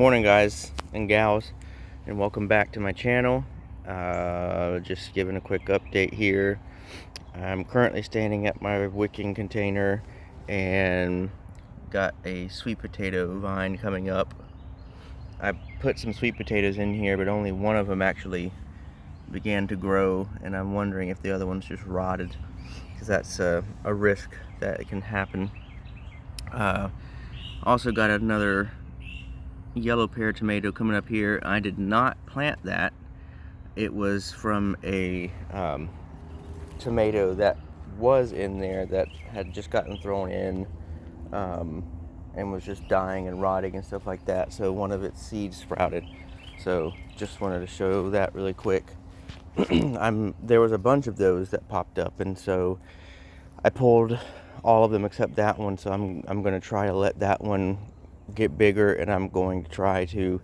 Morning, guys and gals, and welcome back to my channel. Just giving a quick update here. I'm currently standing at my wicking container and got a sweet potato vine coming up. I put some sweet potatoes in here, but only one of them actually began to grow, and I'm wondering if the other one's just rotted, because that's a risk that it can happen. Also got another yellow pear tomato coming up here. I did not plant that. It was from a tomato that was in there that had just gotten thrown in and was just dying and rotting and stuff like that. So one of its seeds sprouted. So just wanted to show that really quick. There was a bunch of those that popped up, and so I pulled all of them except that one. So I'm going to try to let that one get bigger, and I'm going to try to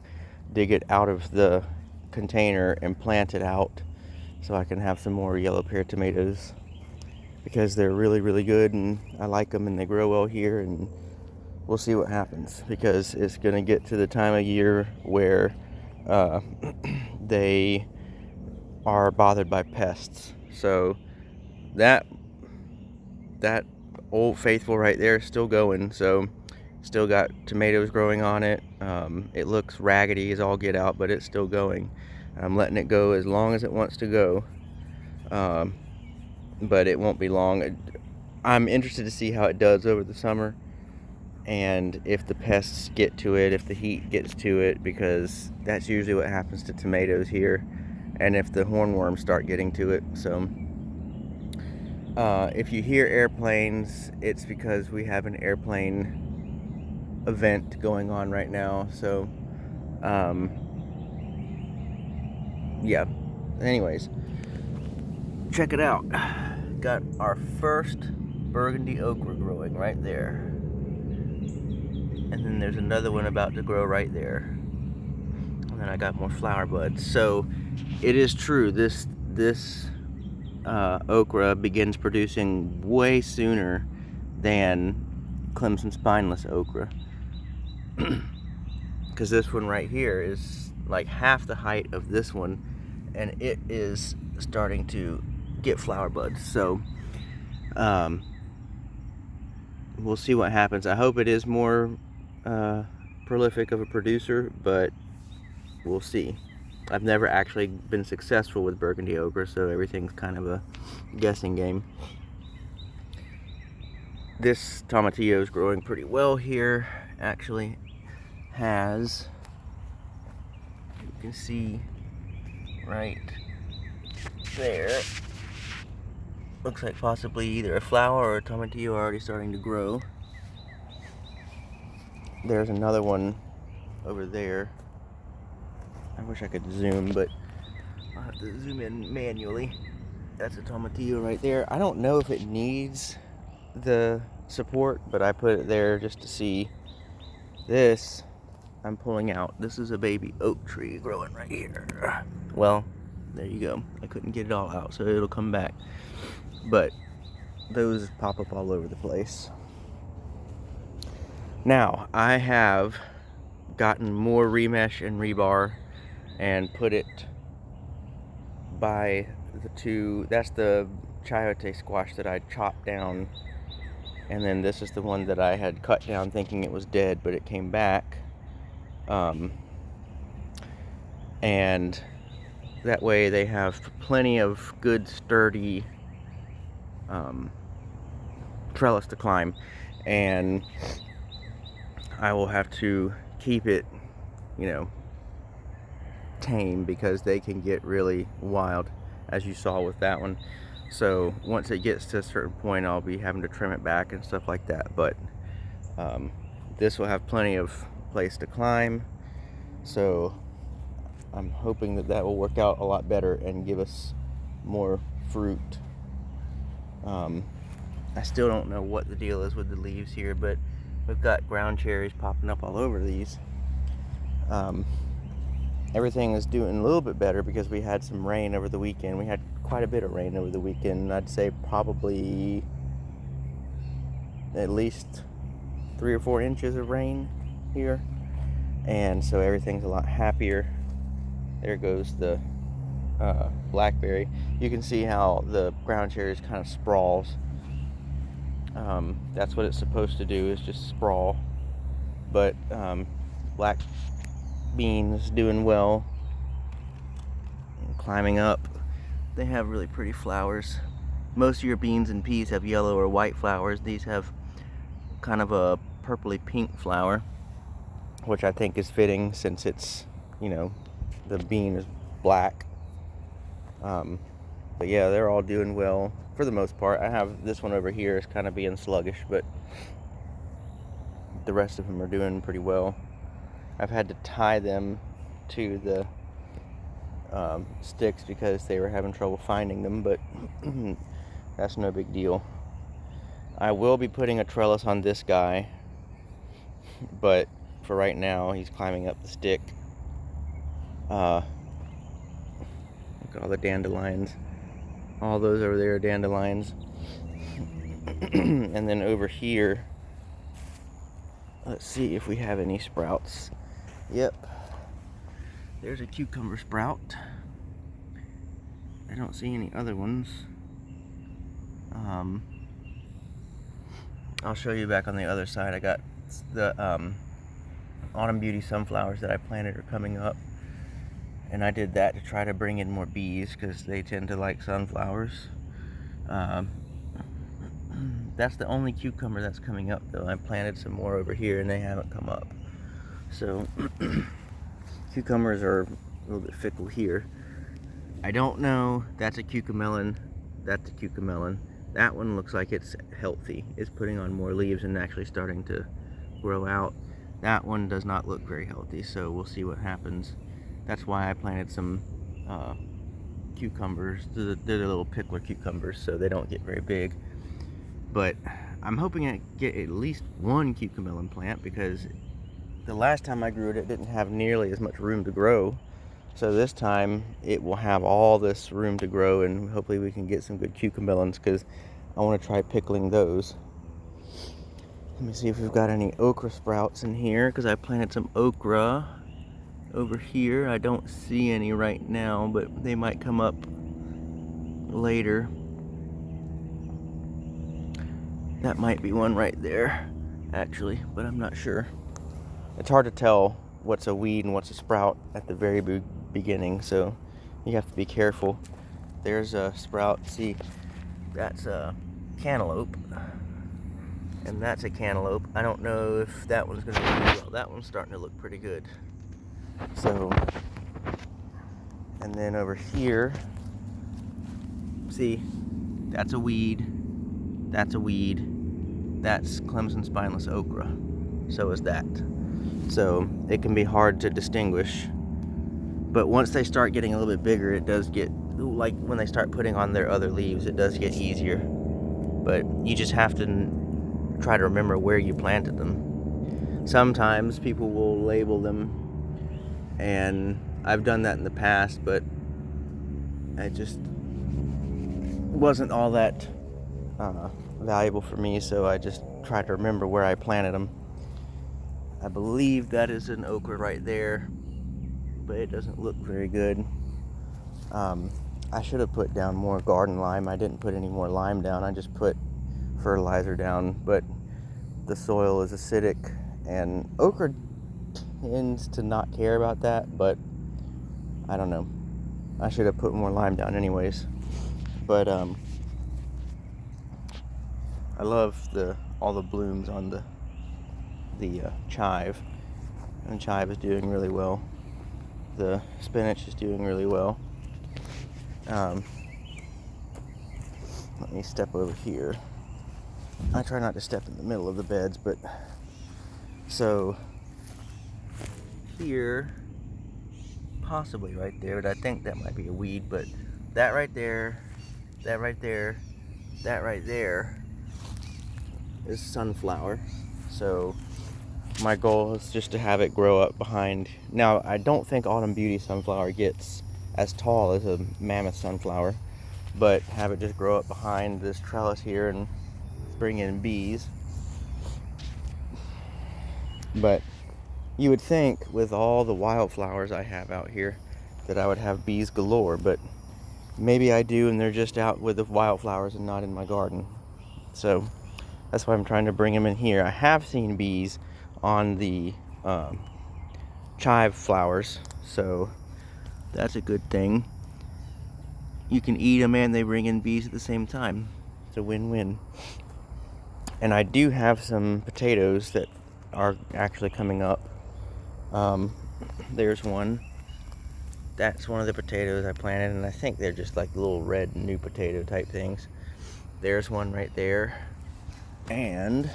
dig it out of the container and plant it out so I can have some more yellow pear tomatoes, because they're really good and I like them and they grow well here, and we'll see what happens, because it's going to get to the time of year where they are bothered by pests. So that old faithful right there is still going, so still got tomatoes growing on it. It looks raggedy as all get out, but it's still going. I'm letting it go as long as it wants to go, but it won't be long. I'm interested to see how it does over the summer, and if the pests get to it, if the heat gets to it, because that's usually what happens to tomatoes here, and if the hornworms start getting to it. So if you hear airplanes, it's because we have an airplane event going on right now. So yeah, anyways, check it out. Got our first burgundy okra growing right there, and then there's another one about to grow right there, and then I got more flower buds. So it is true, this okra begins producing way sooner than Clemson spineless okra, because this one right here is like half the height of this one, and it is starting to get flower buds. So we'll see what happens. I hope it is more prolific of a producer, but we'll see. I've never actually been successful with burgundy okra, so everything's kind of a guessing game. This tomatillo is growing pretty well here. Actually has, you can see right there, looks like possibly either a flower or a tomatillo already starting to grow. There's another one over there. I wish I could zoom, but I'll have to zoom in manually. That's a tomatillo right there. I don't know if it needs the support, but I put it there just to see. This I'm pulling out. This is a baby oak tree growing right here. Well, there you go. I couldn't get it all out, so it'll come back. But those pop up all over the place. Now, I have gotten more remesh and rebar and put it by the two. That's the chayote squash that I chopped down, and then this is the one that I had cut down thinking it was dead, but it came back. And that way they have plenty of good sturdy trellis to climb, and I will have to keep it, tame, because they can get really wild, as you saw with that one. So once it gets to a certain point, I'll be having to trim it back and stuff like that, but this will have plenty of place to climb, so I'm hoping that will work out a lot better and give us more fruit. I still don't know what the deal is with the leaves here, but we've got ground cherries popping up all over these. Everything is doing a little bit better because we had some rain over the weekend. We had quite a bit of rain over the weekend. I'd say probably at least 3 or 4 inches of rain here. and so everything's a lot happier. There goes the blackberry. You can see how the ground cherries kind of sprawls. That's what it's supposed to do, is just sprawl. But black beans doing well, climbing up. They have really pretty flowers. Most of your beans and peas have yellow or white flowers. These have kind of a purpley pink flower, which I think is fitting since it's, you know, the bean is black. But yeah, they're all doing well for the most part. I have this one over here is kind of being sluggish, but the rest of them are doing pretty well. I've had to tie them to the sticks because they were having trouble finding them, but that's no big deal. I will be putting a trellis on this guy, but for right now he's climbing up the stick. Look at all the dandelions. All those over there are dandelions. And then over here, let's see if we have any sprouts. Yep, there's a cucumber sprout. I don't see any other ones. I'll show you back on the other side. I got the Autumn Beauty sunflowers that I planted are coming up, and I did that to try to bring in more bees because they tend to like sunflowers. That's the only cucumber that's coming up though. I planted some more over here and they haven't come up. So cucumbers are a little bit fickle here. I don't know. That's a cucamelon. That's a cucamelon. That one looks like it's healthy. It's putting on more leaves and actually starting to grow out. That one does not look very healthy, so we'll see what happens. That's why I planted some cucumbers. They're the little pickler cucumbers, so they don't get very big. But I'm hoping I get at least one cucamelon plant, because the last time I grew it, it didn't have nearly as much room to grow. So this time it will have all this room to grow, and hopefully we can get some good cucamelons, because I want to try pickling those. Let me see if we've got any okra sprouts in here, because I planted some okra over here. I don't see any right now, but they might come up later. That might be one right there, actually, but I'm not sure. It's hard to tell what's a weed and what's a sprout at the very beginning, so you have to be careful. There's a sprout. See, that's a cantaloupe, and that's a cantaloupe. I don't know if that one's going to do well. That one's starting to look pretty good. So, and then over here, see, that's a weed. That's a weed. That's Clemson Spineless okra. So is that. So it can be hard to distinguish. But once they start getting a little bit bigger, it does get, like when they start putting on their other leaves, it does get easier. But you just have to try to remember where you planted them. Sometimes people will label them, and I've done that in the past, but it just wasn't all that valuable for me, so I just try to remember where I planted them. I believe that is an okra right there, but it doesn't look very good. I should have put down more garden lime. I didn't put any more lime down. I just put fertilizer down, but the soil is acidic, and okra tends to not care about that, but I don't know. I should have put more lime down anyways. But I love all the blooms on the chive, and chive is doing really well. The spinach is doing really well. Let me step over here. I try not to step in the middle of the beds, but so here, possibly right there, but I think that might be a weed, but that right there, that right there, that right there is sunflower. So my goal is just to have it grow up behind. Now, I don't think Autumn Beauty sunflower gets as tall as a mammoth sunflower, but have it just grow up behind this trellis here and bring in bees. But You would think with all the wildflowers I have out here that I would have bees galore, but maybe I do and they're just out with the wildflowers and not in my garden. So that's why I'm trying to bring them in here. I have seen bees on the chive flowers, so that's a good thing. You can eat them and they bring in bees at the same time. It's a win-win. And I do have some potatoes that are actually coming up. There's one. That's one of the potatoes I planted, and I think they're just like little red new potato type things. There's one right there, and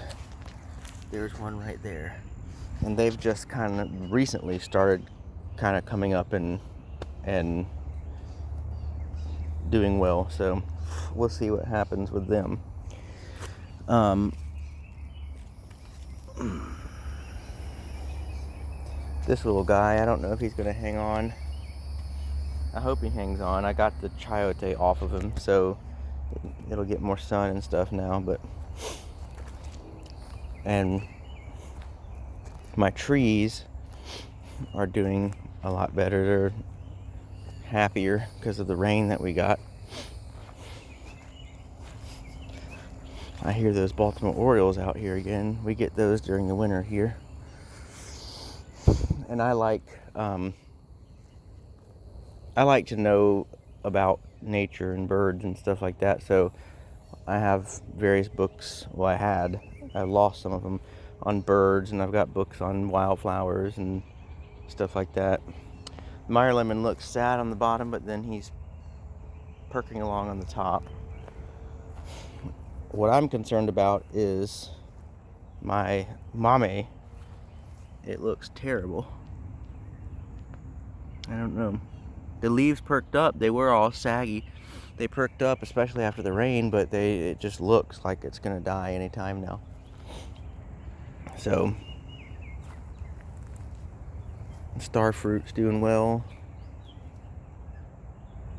there's one right there. And they've just kind of recently started kind of coming up and doing well, so we'll see what happens with them. This little guy, I don't know if he's gonna hang on. I hope he hangs on. I got the chayote off of him, so it'll get more sun and stuff now, and my trees are doing a lot better. They're happier because of the rain that we got. I hear those Baltimore Orioles out here again. We get those during the winter here. And I like to know about nature and birds and stuff like that, so I have various books. Well, I lost some of them on birds, and I've got books on wildflowers and stuff like that. Meyer lemon looks sad on the bottom, but then he's perking along on the top. What I'm concerned about is my mame. It looks terrible. I don't know. The leaves perked up. They were all saggy. They perked up, especially after the rain, but it just looks like it's gonna die anytime now. So, starfruit's doing well.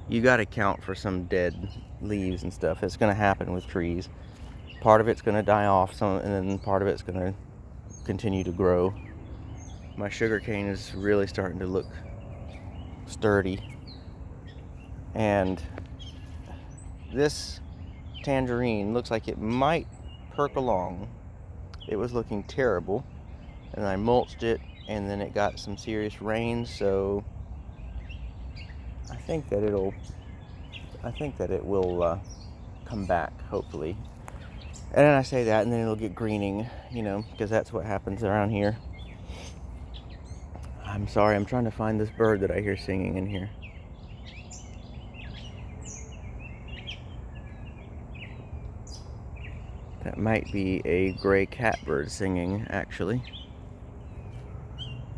You gotta count for some dead leaves and stuff. It's gonna happen with trees. Part of it's gonna die off, and then part of it's gonna continue to grow. My sugar cane is really starting to look sturdy, and this tangerine looks like it might perk along. It was looking terrible, and I mulched it, and then it got some serious rain, so I think that it will come back, hopefully. And then I say that, and then it'll get greening, because that's what happens around here. I'm sorry, I'm trying to find this bird that I hear singing in here. That might be a gray catbird singing, actually.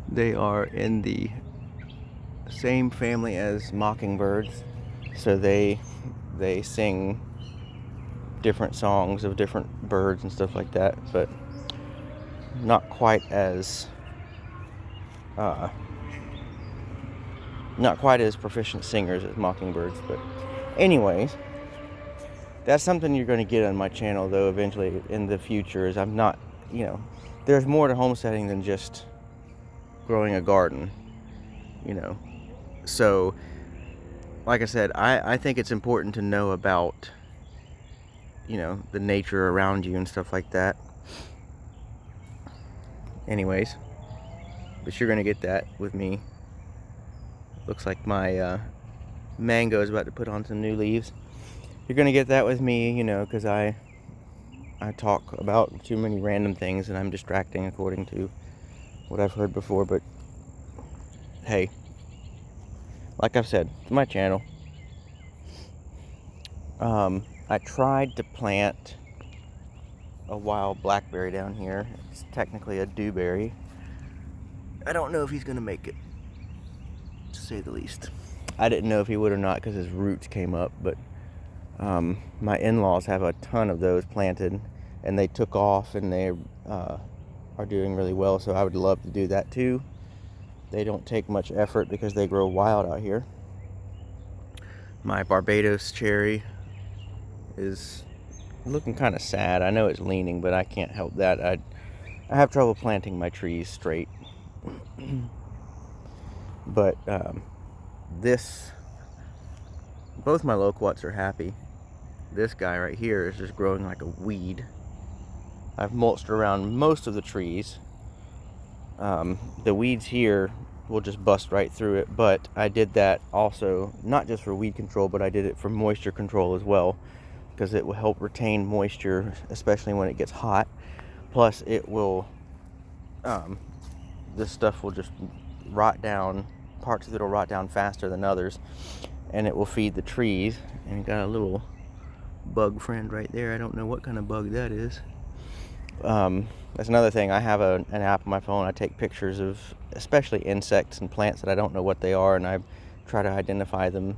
They are in the same family as mockingbirds, so they sing different songs of different birds and stuff like that, but not quite as proficient singers as mockingbirds. But anyways, that's something you're going to get on my channel, though, eventually in the future. Is I'm not, there's more to homesteading than just growing a garden, so like I said, I think it's important to know about the nature around you and stuff like that. Anyways, but you're gonna get that with me. Looks like my mango is about to put on some new leaves. You're gonna get that with me, because I talk about too many random things and I'm distracting according to what I've heard before. But hey, like I've said, it's my channel. I tried to plant a wild blackberry down here. It's technically a dewberry. I don't know if he's gonna make it, to say the least. I didn't know if he would or not because his roots came up, but my in-laws have a ton of those planted, and they took off, and they are doing really well, so I would love to do that too. They don't take much effort because they grow wild out here. My Barbados cherry is looking kind of sad. I know it's leaning, but I can't help that. I have trouble planting my trees straight, But both my loquats are happy. This guy right here is just growing like a weed. I've mulched around most of the trees. The weeds here will just bust right through it, but I did that also not just for weed control, but I did it for moisture control as well, because it will help retain moisture, especially when it gets hot. Plus it will this stuff will just rot down. Parts of it will rot down faster than others, and it will feed the trees. And got a little bug friend right there. I don't know what kind of bug that is. That's another thing. I have an app on my phone. I take pictures of especially insects and plants that I don't know what they are, and I try to identify them.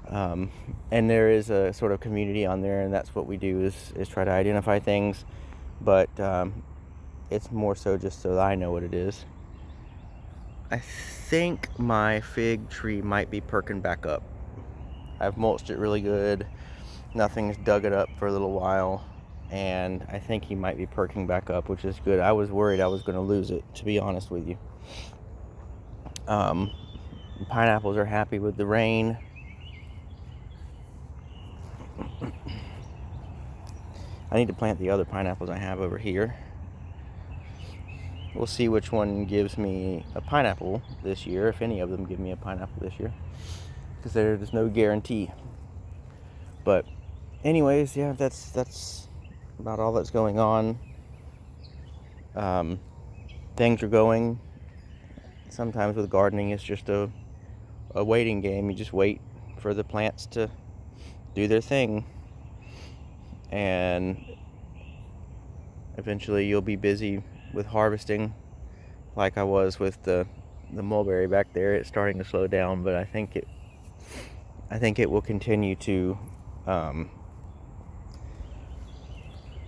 And there is a sort of community on there, and that's what we do is try to identify things. But it's more so just so that I know what it is. I think my fig tree might be perking back up. I've mulched it really good. Nothing's dug it up for a little while, and I think he might be perking back up, which is good. I was worried I was going to lose it, to be honest with you. Pineapples are happy with the rain. I need to plant the other pineapples I have over here. We'll see which one gives me a pineapple this year, if any of them give me a pineapple this year, because there's no guarantee. But anyways, yeah, that's about all that's going on. Things are going. Sometimes with gardening, it's just a waiting game. You just wait for the plants to do their thing, and eventually you'll be busy with harvesting, like I was with the mulberry back there. It's starting to slow down, but I think it will continue to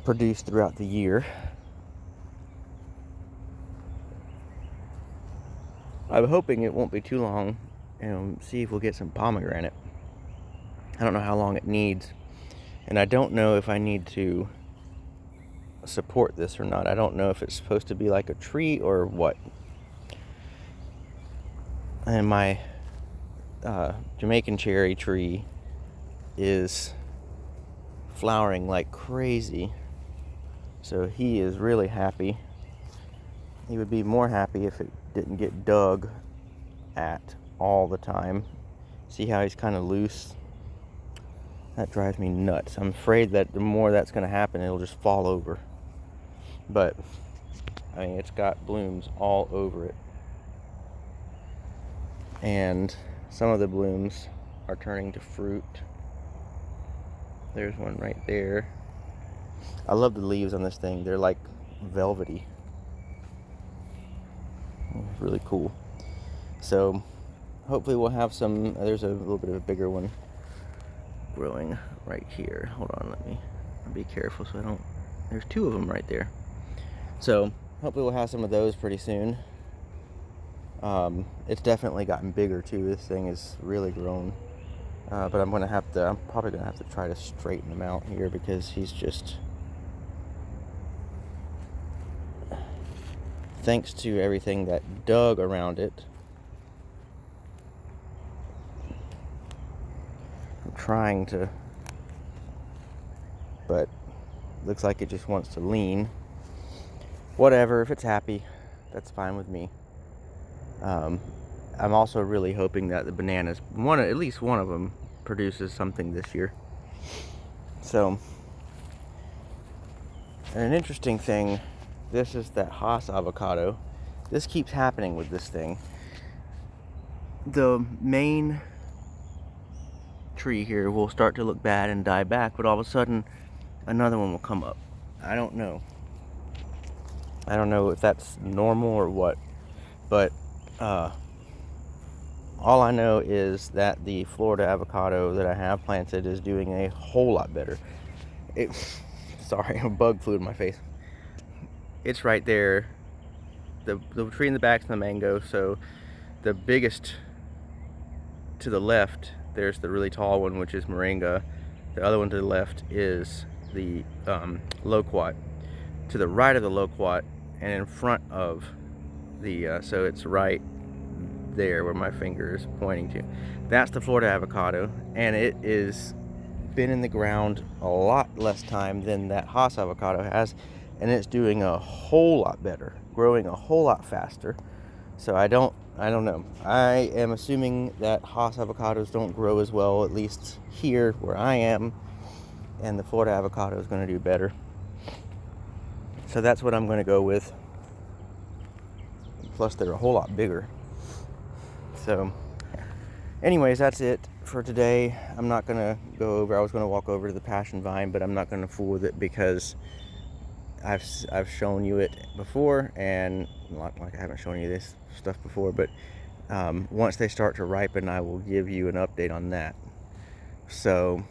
produce throughout the year. I'm hoping it won't be too long, and see if we'll get some pomegranate. I don't know how long it needs, and I don't know if I need to support this or not. I don't know if it's supposed to be like a tree or what. And my Jamaican cherry tree is flowering like crazy, so he is really happy. He would be more happy if it didn't get dug at all the time. See how he's kind of loose? That drives me nuts. I'm afraid that the more that's going to happen, it'll just fall over. But I mean, it's got blooms all over it, and some of the blooms are turning to fruit. There's one right there. I love the leaves on this thing. They're like velvety. It's really cool. So hopefully we'll have some. There's a little bit of a bigger one growing right here. Hold on, let me be careful so I don't. There's two of them right there. So hopefully we'll have some of those pretty soon. It's definitely gotten bigger too. This thing is really grown. But I'm probably gonna have to try to straighten him out here, because he's just, thanks to everything that dug around it. I'm trying to, but looks like it just wants to lean. Whatever, if it's happy, that's fine with me. I'm also really hoping that the bananas, at least one of them, produces something this year. So, and an interesting thing, this is that Haas avocado. This keeps happening with this thing. The main tree here will start to look bad and die back, but all of a sudden another one will come up. I don't know if that's normal or what, but all I know is that the Florida avocado that I have planted is doing a whole lot better. Sorry, a bug flew in my face. It's right there. The tree in the back is the mango, so the biggest to the left, there's the really tall one, which is moringa. The other one to the left is the loquat. To the right of the loquat and in front of So it's right there where my finger is pointing to. That's the Florida avocado, and it is been in the ground a lot less time than that Hass avocado has, and it's doing a whole lot better, growing a whole lot faster. So I don't know. I am assuming that Hass avocados don't grow as well, at least here where I am, and the Florida avocado is going to do better. So that's what I'm going to go with. Plus they're a whole lot bigger. So anyways, that's it for today. I'm not going to go over, I was going to walk over to the passion vine, but I'm not going to fool with it because I've shown you it before, and not like I haven't shown you this stuff before, but once they start to ripen, I will give you an update on that. So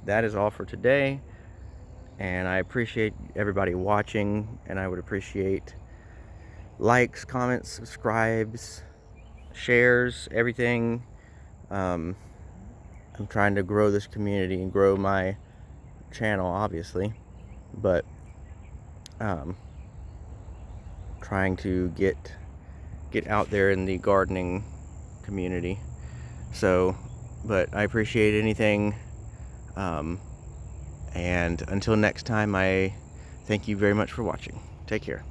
that is all for today, and I appreciate everybody watching, and I would appreciate likes, comments, subscribes, shares, everything. I'm trying to grow this community and grow my channel, obviously, but trying to get out there in the gardening community. So, but I appreciate anything, and until next time, I thank you very much for watching. Take care.